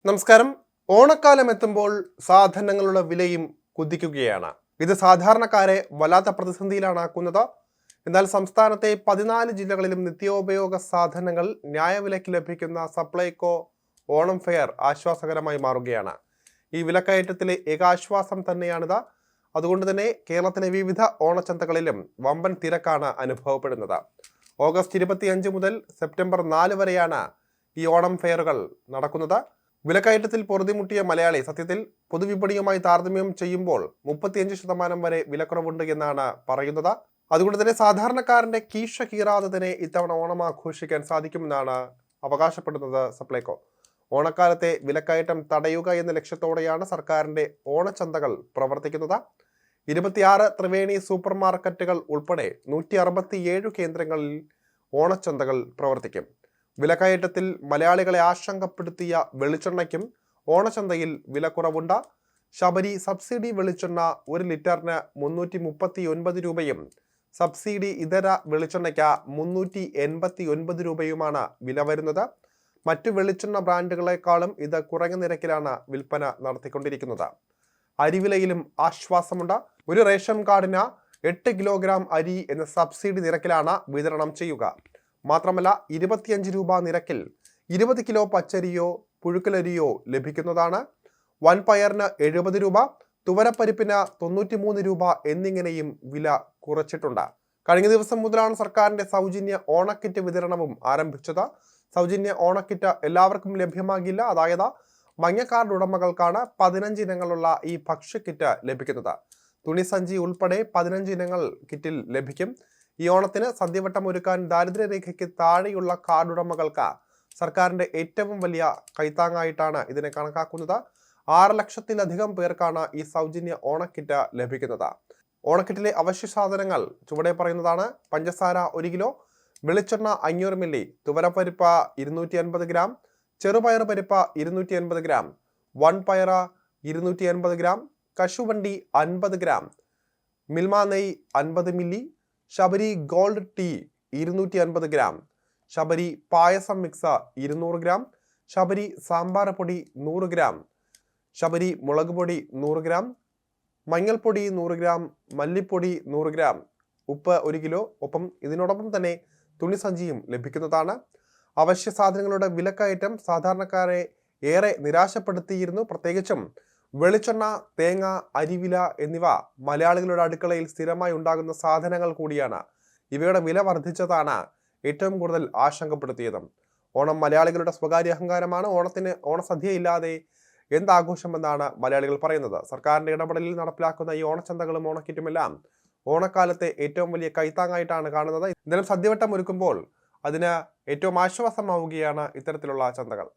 നമസ്കാരം. ഓണക്കാലം എത്തുമ്പോൾ സാധനങ്ങളുടെ വിലയും കുതിക്കുകയാണ്. ഇത് സാധാരണക്കാരെ വല്ലാത്ത പ്രതിസന്ധിയിലാണാക്കുന്നത്. എന്നാൽ സംസ്ഥാനത്തെ 14 ജില്ലകളിലും നിത്യോപയോഗ സാധനങ്ങൾ ന്യായവിലയ്ക്ക് ലഭിക്കുന്ന സപ്ലൈകോ ഓണം ഫെയർ ആശ്വാസകരമായി മാറുകയാണ്. ഈ വിലക്കയറ്റത്തിലെ ഏകാശ്വാസം തന്നെയാണിത്. അതുകൊണ്ട് തന്നെ കേരളത്തിലെ വിവിധ ഓണച്ചന്തകളിലും വമ്പൻ തിരക്കാണ് അനുഭവപ്പെടുന്നത്. ഓഗസ്റ്റ് 25 മുതൽ സെപ്റ്റംബർ 4 വരെയാണ് ഈ ഓണം ഫെയറുകൾ നടക്കുന്നത്. വിലക്കയറ്റത്തിൽ പൊറുതിമുട്ടിയ മലയാളി സത്യത്തിൽ പൊതുവിപണിയുമായി താരതമ്യം ചെയ്യുമ്പോൾ 35% വരെ വിലക്കുറവുണ്ട് എന്നാണ് പറയുന്നത്. അതുകൊണ്ട് തന്നെ സാധാരണക്കാരന്റെ കീശ കീറാതെ തന്നെ ഇത്തവണ ഓണം ആഘോഷിക്കാൻ സാധിക്കുമെന്നാണ് അവകാശപ്പെടുന്നത് സപ്ലൈകോ. ഓണക്കാലത്തെ വിലക്കയറ്റം തടയുക എന്ന ലക്ഷ്യത്തോടെയാണ് സർക്കാരിന്റെ ഓണച്ചന്തകൾ പ്രവർത്തിക്കുന്നത്. 26 ത്രിവേണി സൂപ്പർ മാർക്കറ്റുകൾ ഉൾപ്പെടെ 167 കേന്ദ്രങ്ങളിൽ ഓണച്ചന്തകൾ പ്രവർത്തിക്കും. വിലക്കയറ്റത്തിൽ മലയാളികളെ ആശങ്കപ്പെടുത്തിയ വെളിച്ചെണ്ണയ്ക്കും ഓണച്ചന്തയിൽ വിലക്കുറവുണ്ട്. ശബരി സബ്സിഡി വെളിച്ചെണ്ണ 1 ലിറ്ററിന് 339 രൂപയും സബ്സിഡി ഇതര വെളിച്ചെണ്ണയ്ക്ക് 389 രൂപയുമാണ് വില വരുന്നത്. മറ്റു വെളിച്ചെണ്ണ ബ്രാൻഡുകളെക്കാളും ഇത് കുറഞ്ഞ നിരക്കിലാണ് വിൽപ്പന നടത്തിക്കൊണ്ടിരിക്കുന്നത്. അരിവിലയിലും ആശ്വാസമുണ്ട്. ഒരു റേഷൻ കാർഡിന് 8 കിലോഗ്രാം അരി എന്ന സബ്സിഡി നിരക്കിലാണ് വിതരണം ചെയ്യുക. മാത്രമല്ല 25 രൂപ നിരക്കിൽ 20 കിലോ പച്ചരിയോ പുഴുക്കലരിയോ ലഭിക്കുന്നതാണ്. വൻപയറിന് 70 രൂപ, തുവരപ്പരിപ്പിന് 93 രൂപ എന്നിങ്ങനെയും വില കുറച്ചിട്ടുണ്ട്. കഴിഞ്ഞ ദിവസം മുതലാണ് സർക്കാരിന്റെ സൗജന്യ ഓണക്കിറ്റ് വിതരണവും ആരംഭിച്ചത്. സൗജന്യ ഓണക്കിറ്റ് എല്ലാവർക്കും ലഭ്യമാകില്ല. അതായത് മഞ്ഞ കാർഡ് ഉടമകൾക്കാണ് 15 ഇനങ്ങളുള്ള ഈ ഭക്ഷ്യക്കിറ്റ് ലഭിക്കുന്നത്. തുണിസഞ്ചി ഉൾപ്പെടെ 15 ഇനങ്ങൾ കിറ്റിൽ ലഭിക്കും. ഈ ഓണത്തിന് സദ്യവട്ടം ഒരുക്കാൻ ദാരിദ്ര്യരേഖയ്ക്ക് താഴെയുള്ള കാർഡ് ഉടമകൾക്ക് സർക്കാരിന്റെ ഏറ്റവും വലിയ കൈത്താങ്ങായിട്ടാണ് ഇതിനെ കണക്കാക്കുന്നത്. 6 ലക്ഷത്തിലധികം പേർക്കാണ് ഈ സൗജന്യ ഓണക്കിറ്റ് ലഭിക്കുന്നത്. ഓണക്കിറ്റിലെ അവശ്യ സാധനങ്ങൾ ചുവടെ പറയുന്നതാണ്. പഞ്ചസാര 1 കിലോ, വെളിച്ചെണ്ണ 500 മില്ലി, തുവരപ്പരിപ്പ് 250 ഗ്രാം, ചെറുപയർ പരിപ്പ് 280 ഗ്രാം, വൻപയർ 280 ഗ്രാം, കശുവണ്ടി 50 ഗ്രാം, മിൽമ നെയ്യ് 50 milli, Sabari gold tea 250 gram, Sabari payasam mix 200 gram, Sabari sambar പൊടി 100 ഗ്രാം, ശബരി മുളക് പൊടി 100 ഗ്രാം, മഞ്ഞൾപ്പൊടി 100 ഗ്രാം, മല്ലിപ്പൊടി 100 ഗ്രാം, ഉപ്പ് 1 കിലോ. ഒപ്പം ഇതിനോടൊപ്പം തന്നെ തുണിസഞ്ചിയും ലഭിക്കുന്നതാണ്. അവശ്യ സാധനങ്ങളുടെ വിലക്കയറ്റം സാധാരണക്കാരെ ഏറെ നിരാശപ്പെടുത്തിയിരുന്നു. പ്രത്യേകിച്ചും വെളിച്ചെണ്ണ, തേങ്ങ, അരിവില എന്നിവ മലയാളികളുടെ അടുക്കളയിൽ സ്ഥിരമായി ഉണ്ടാകുന്ന സാധനങ്ങൾ കൂടിയാണ്. ഇവയുടെ വില വർദ്ധിച്ചതാണ് ഏറ്റവും കൂടുതൽ ആശങ്കപ്പെടുത്തിയതും. ഓണം മലയാളികളുടെ സ്വകാര്യ അഹങ്കാരമാണ്. ഓണത്തിന് ഓണസദ്യയില്ലാതെ എന്താഘോഷമെന്നാണ് മലയാളികൾ പറയുന്നത്. സർക്കാരിന്റെ ഇടപെടലിൽ നടപ്പിലാക്കുന്ന ഈ ഓണച്ചന്തകളും ഓണക്കിറ്റുമെല്ലാം ഓണക്കാലത്തെ ഏറ്റവും വലിയ കൈത്താങ്ങായിട്ടാണ് കാണുന്നത്. എന്തായാലും സദ്യവട്ടം ഒരുക്കുമ്പോൾ അതിന് ഏറ്റവും ആശ്വാസമാവുകയാണ് ഇത്തരത്തിലുള്ള ചന്തകൾ.